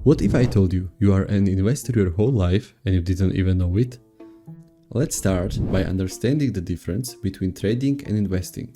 What if I told you you are an investor your whole life and you didn't even know it? Let's start by understanding the difference between trading and investing.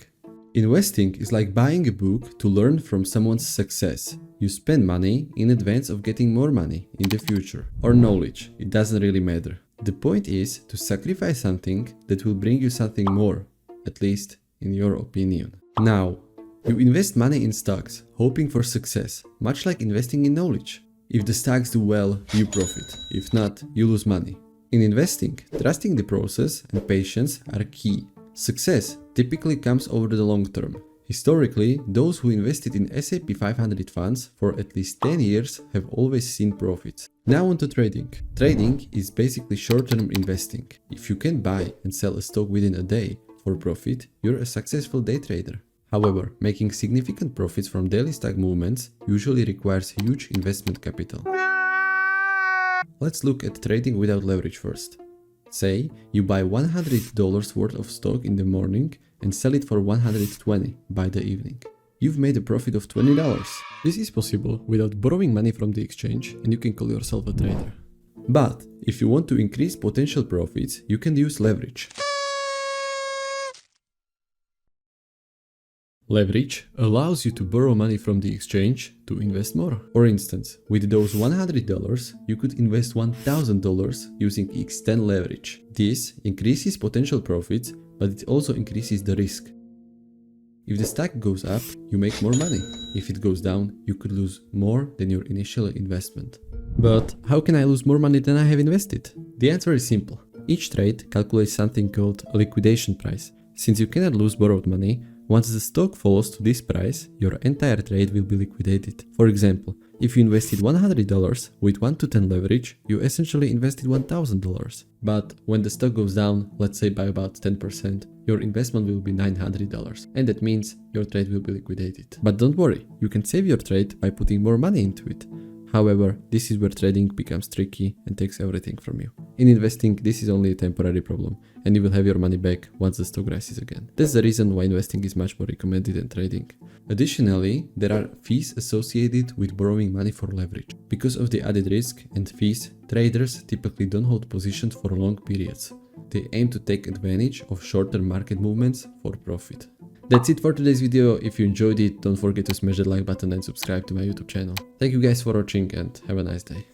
Investing is like buying a book to learn from someone's success. You spend money in advance of getting more money in the future. Or knowledge, it doesn't really matter. The point is to sacrifice something that will bring you something more, at least in your opinion. Now, you invest money in stocks, hoping for success, much like investing in knowledge. If the stocks do well, you profit. If not, you lose money. In investing, trusting the process and patience are key. Success typically comes over the long term. Historically, those who invested in S&P 500 funds for at least 10 years have always seen profits. Now on to trading. Trading is basically short-term investing. If you can buy and sell a stock within a day for profit, you're a successful day trader. However, making significant profits from daily stock movements usually requires huge investment capital. Let's look at trading without leverage first. Say you buy $100 worth of stock in the morning and sell it for $120 by the evening. You've made a profit of $20. This is possible without borrowing money from the exchange, and you can call yourself a trader. But if you want to increase potential profits, you can use leverage. Leverage allows you to borrow money from the exchange to invest more. For instance, with those $100, you could invest $1,000 using X10 leverage. This increases potential profits, but it also increases the risk. If the stock goes up, you make more money. If it goes down, you could lose more than your initial investment. But how can I lose more money than I have invested? The answer is simple. Each trade calculates something called a liquidation price. Since you cannot lose borrowed money, once the stock falls to this price, your entire trade will be liquidated. For example, if you invested $100 with 1 to 10 leverage, you essentially invested $1,000. But when the stock goes down, let's say by about 10%, your investment will be $900. And that means your trade will be liquidated. But don't worry, you can save your trade by putting more money into it. However, this is where trading becomes tricky and takes everything from you. In investing, this is only a temporary problem, and you will have your money back once the stock rises again. That's the reason why investing is much more recommended than trading. Additionally, there are fees associated with borrowing money for leverage. Because of the added risk and fees, traders typically don't hold positions for long periods. They aim to take advantage of short-term market movements for profit. That's it for today's video. If you enjoyed it, don't forget to smash the like button and subscribe to my YouTube channel. Thank you guys for watching and have a nice day.